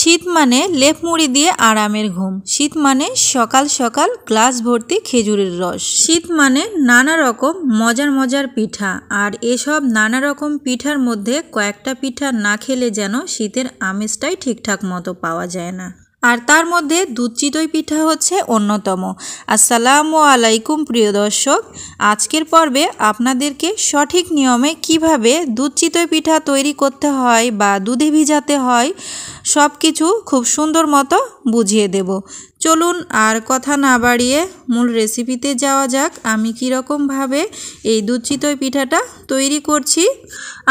শীত মানে লেপ মুড়ি দিয়ে আরামের ঘুম। শীত মানে সকাল সকাল গ্লাস ভর্তি খেজুরের রস। শীত মানে নানা রকম মজার মজার পিঠা। আর এসব নানা রকম পিঠার মধ্যে কয়েকটা পিঠা না খেলে যেন শীতের আমেজটাই ঠিকঠাক মতো পাওয়া যায় না। আর তার মধ্যে দুধ চিতই পিঠা হচ্ছে অন্যতম। আসসালামু আলাইকুম প্রিয় দর্শক, আজকের পর্বে আপনাদেরকে সঠিক নিয়মে কিভাবে দুধ চিতই পিঠা তৈরি করতে হয় বা দুধে ভিজাতে হয় সব কিছু খুব সুন্দর মতো বুঝিয়ে দেব। চলুন আর কথা না বাড়িয়ে মূল রেসিপিতে যাওয়া যাক। আমি কীরকমভাবে এই দুধ চিতই পিঠাটা তৈরি করছি।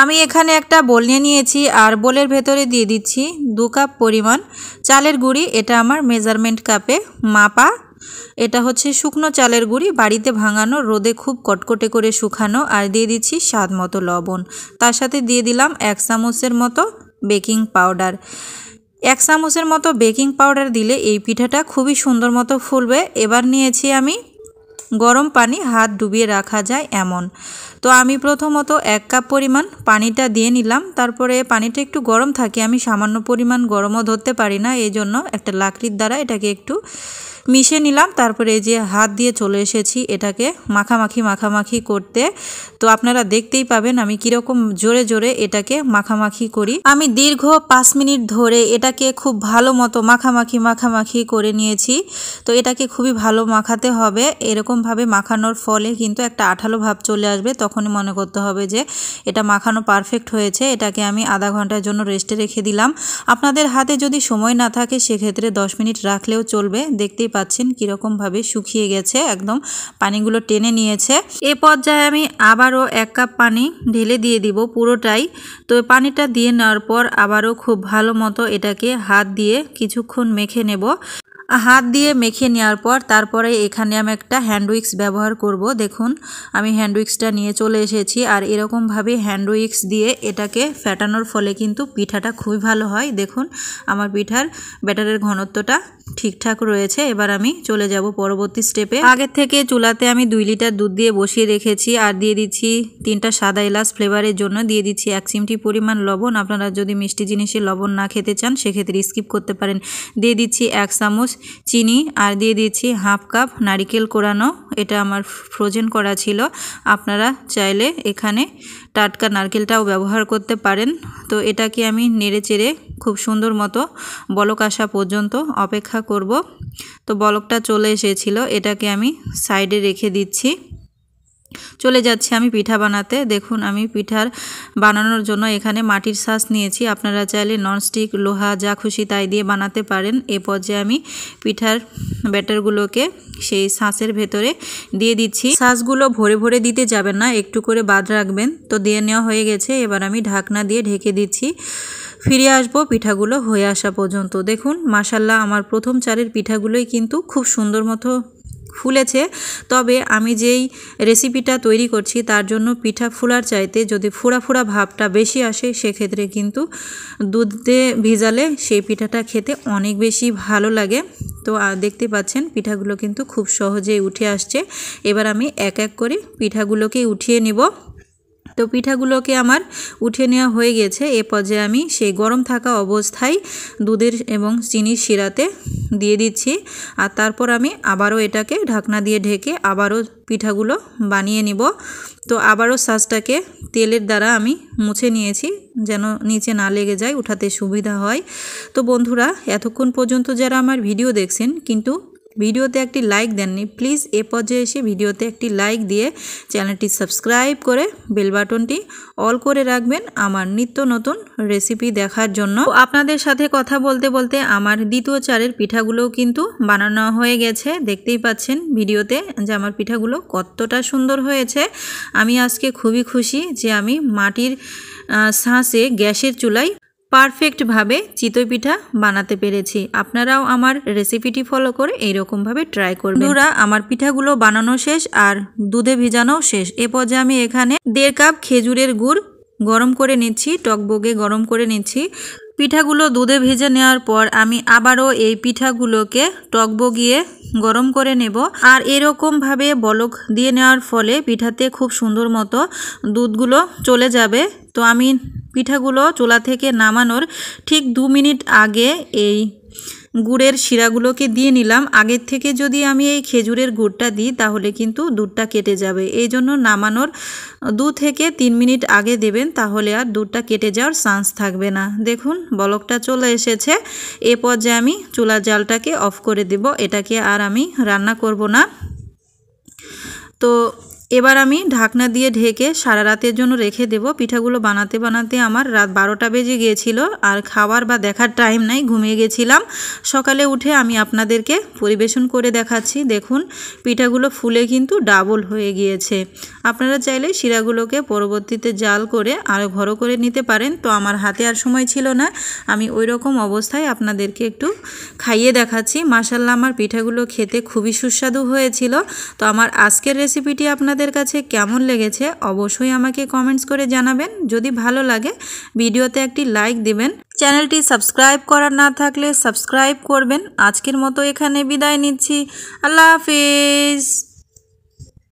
আমি এখানে একটা বোল নিয়ে নিয়েছি আর বোলের ভেতরে দিয়ে দিচ্ছি 2 কাপ পরিমাণ চালের গুঁড়ি। এটা আমার মেজারমেন্ট কাপে মাপা। এটা হচ্ছে শুকনো চালের গুঁড়ি, বাড়িতে ভাঙানো, রোদে খুব কটকটে করে শুকানো। আর দিয়ে দিচ্ছি স্বাদ মতো লবণ। তার সাথে দিয়ে দিলাম 1 চামচের মতো বেকিং পাউডার। 1 চামচের মতো বেকিং পাউডার দিলে এই পিঠাটা খুবই সুন্দর মতো ফুলবে। এবার নিয়েছি আমি গরম পানি, হাত ডুবিয়ে রাখা যায় এমন। তো আমি প্রথমত 1 কাপ পরিমাণ পানিটা দিয়ে নিলাম। তারপরে পানিটা একটু গরম থাকে, আমি সামান্য পরিমাণ গরমও ধরতে পারি না, এই জন্য একটা লাকড়ির দ্বারা এটাকে একটু মিশিয়ে নিলাম। তারপরে এই যে হাত দিয়ে চলে এসেছি এটাকে মাখামাখি করতে। তো আপনারা দেখতেই পাবেন আমি কীরকম জোরে জোরে এটাকে মাখামাখি করি। আমি দীর্ঘ 5 মিনিট ধরে এটাকে খুব ভালো মতো মাখামাখি করে নিয়েছি। তো এটাকে খুবই ভালো মাখাতে হবে। এরকমভাবে মাখানোর ফলে কিন্তু একটা আঠালো ভাব চলে আসবে, তখনই মনে করতে হবে যে এটা মাখানো পারফেক্ট হয়েছে। এটাকে আমি আধা ঘন্টার জন্য রেস্টে রেখে দিলাম। আপনাদের হাতে যদি সময় না থাকে সেক্ষেত্রে 10 মিনিট রাখলেও চলবে। দেখতেই পাচ্ছেন কীরকমভাবে শুকিয়ে গেছে, একদম পানিগুলো টেনে নিয়েছে। এ পর্যায়ে আমি আবারও 1 কাপ পানি ঢেলে দিয়ে দিব পুরোটাই। তো পানিটা দিয়ে নেওয়ার পর আবারও খুব ভালো মতো এটাকে হাত দিয়ে কিছুক্ষণ মেখে নেব। হাত দিয়ে মেখে নেওয়ার পর তারপরে এখানে আমি একটা হ্যান্ড উইক্স ব্যবহার করব। দেখুন আমি হ্যান্ড উইক্সটা নিয়ে চলে এসেছি। আর এরকমভাবে হ্যান্ড উইক্স দিয়ে এটাকে ফেটানোর ফলে কিন্তু পিঠাটা খুবই ভালো হয়। দেখুন আমার পিঠার ব্যাটারের ঘনত্বটা ঠিকঠাক রয়েছে। এবার আমি চলে যাব পরবর্তী স্টেপে। আগের থেকে চুলাতে আমি 2 লিটার দুধ দিয়ে বসিয়ে রেখেছি। আর দিয়ে দিচ্ছি 3টা সাদা এলাচ ফ্লেভারের জন্য, দিয়ে দিচ্ছি 1 চিমটি পরিমাণ লবণ। আপনারা যদি মিষ্টি জিনিসে লবণ না খেতে চান সেক্ষেত্রে স্কিপ করতে পারেন। দিয়ে দিচ্ছি 1 চামচ চিনি আর দিয়ে দিচ্ছি 1/2 কাপ নারিকেল কোরানো। এটা আমার ফ্রোজেন করা ছিল, আপনারা চাইলে এখানে টাটকা নারকেলটাও ব্যবহার করতে পারেন। তো এটাকে আমি নেড়ে চেড়ে খুব সুন্দর মতো বলক আসা পর্যন্ত অপেক্ষা করব। তো বলকটা চলে এসেছিল, এটাকে আমি সাইডে রেখে দিচ্ছি। চলে যাচ্ছি আমি পিঠা বানাতে। দেখুন আমি পিঠার বানানোর জন্য এখানে মাটির ছাঁচ নিয়েছি। আপনারা চাইলে ননস্টিক, লোহা, যা খুশি তাই দিয়ে বানাতে পারেন। এ পর্যায়ে আমি পিঠার ব্যাটারগুলোকে সেই ছাঁচের ভেতরে দিয়ে দিচ্ছি। ছাঁচগুলো ভরে ভরে দিতে যাবেন না, একটু করে বাদ রাখবেন। তো দিয়ে নেওয়া হয়ে গেছে। এবার আমি ঢাকনা দিয়ে ঢেকে দিচ্ছি। ফিরে আসবো পিঠাগুলো হয়ে আসা পর্যন্ত। দেখুন মাশাল্লাহ আমার প্রথম চারের পিঠাগুলোই কিন্তু খুব সুন্দর মতো ফুলেছে। তবে আমি যেই রেসিপিটা তৈরি করছি তার জন্য পিঠা ফুলার চাইতে যদি ফুড়া ভাবটা বেশি আসে সেক্ষেত্রে কিন্তু দুধে ভিজালে সেই পিঠাটা খেতে অনেক বেশি ভালো লাগে। তো দেখতে পাচ্ছেন পিঠাগুলো কিন্তু খুব সহজেই উঠে আসছে। এবার আমি এক এক করে পিঠাগুলোকে উঠিয়ে নিব। তো পিঠাগুলোকে আমার উঠে নেওয়া হয়ে গেছে। এ পর্যায়ে আমি সেই গরম থাকা অবস্থায় দুধের এবং চিনির শিরাতে দিয়ে দিচ্ছি। আর তারপর আমি আবারও এটাকে ঢাকনা দিয়ে ঢেকে আবারও পিঠাগুলো বানিয়ে নিব। তো আবারও ছাঁচটাকে তেলের দ্বারা আমি মুছে নিয়েছি যেন নিচে না লেগে যায়, উঠাতে সুবিধা হয়। তো বন্ধুরা এতক্ষণ পর্যন্ত যারা আমার ভিডিও দেখছেন কিন্তু ভিডিওতে একটি লাইক দেননি, প্লিজ এ পর্যায়ে এসে ভিডিওতে একটি লাইক দিয়ে চ্যানেলটি সাবস্ক্রাইব করে বেল বাটনটি অল করে রাখবেন আমার নিত্য নতুন রেসিপি দেখার জন্য। আপনাদের সাথে কথা বলতে বলতে আমার দ্বিতীয় চারের পিঠাগুলোও কিন্তু বানানো হয়ে গেছে। দেখতেই পাচ্ছেন ভিডিওতে যে আমার পিঠাগুলো কতটা সুন্দর হয়েছে। আমি আজকে খুবই খুশি যে আমি মাটির ছাঁচে গ্যাসের চুলায় পারফেক্টভাবে চিতই পিঠা বানাতে পেরেছি। আপনারাও আমার রেসিপিটি ফলো করে এইরকমভাবে ট্রাই করবেন। বন্ধুরা আমার পিঠাগুলো বানানো শেষ আর দুধে ভিজানো শেষ। এ পর্যায়ে আমি এখানে 1.5 কাপ খেজুরের গুড় গরম করে নিচ্ছি, টকবগে গরম করে নিচ্ছি। পিঠাগুলো দুধে ভেজে নেওয়ার পর আমি আবারও এই পিঠাগুলোকে টক বগিয়ে গরম করে নেব। আর এরকমভাবে বলক দিয়ে নেওয়ার ফলে পিঠাতে খুব সুন্দর মতো দুধগুলো চলে যাবে। তো আমি পিঠাগুলো চুলা থেকে নামানোর ঠিক 2 মিনিট আগে এই গুড়ের শিরাগুলোকে দিয়ে নিলাম। আগের থেকে যদি আমি এই খেজুরের গুড়টা দিই তাহলে কিন্তু দুধটা কেটে যাবে, এই জন্য নামানোর 2 থেকে 3 মিনিট আগে দেবেন, তাহলে আর দুধটা কেটে যাওয়ার চান্স থাকবে না। দেখুন বলকটা চলে এসেছে। এ পর্যায়ে আমি চুলার জালটাকে অফ করে দেব, এটাকে আর আমি রান্না করব না। তো এবার আমি ঢাকনা দিয়ে ঢেকে সারা রাতের জন্য রেখে দেব। পিঠাগুলো বানাতে বানাতে আমার রাত 12টা বেজে গিয়েছিল, আর খাবার বা দেখার টাইম নাই, ঘুমিয়ে গেছিলাম। সকালে উঠে আমি আপনাদেরকে পরিবেশন করে দেখাচ্ছি। দেখুন পিঠাগুলো ফুলে কিন্তু ডাবল হয়ে গিয়েছে। আপনারা চাইলে শিরাগুলোকে পরবর্তীতে জাল করে আরও ঘন করে নিতে পারেন। তো আমার হাতে আর সময় ছিল না, আমি ওই রকম অবস্থায় আপনাদেরকে একটু খাইয়ে দেখাচ্ছি। মাশাআল্লাহ আমার পিঠাগুলো খেতে খুবই সুস্বাদু হয়েছিল। তো আমার আজকের রেসিপিটি আপনাদের কাছে কেমন লেগেছে অবশ্যই আমাকে কমেন্টস করে জানাবেন। যদি ভালো লাগে ভিডিওতে একটি লাইক দিবেন। চ্যানেলটি সাবস্ক্রাইব করা না থাকলে সাবস্ক্রাইব করবেন। আজকের মতো এখানে বিদায় নিচ্ছি। আল্লাহ হাফেজ।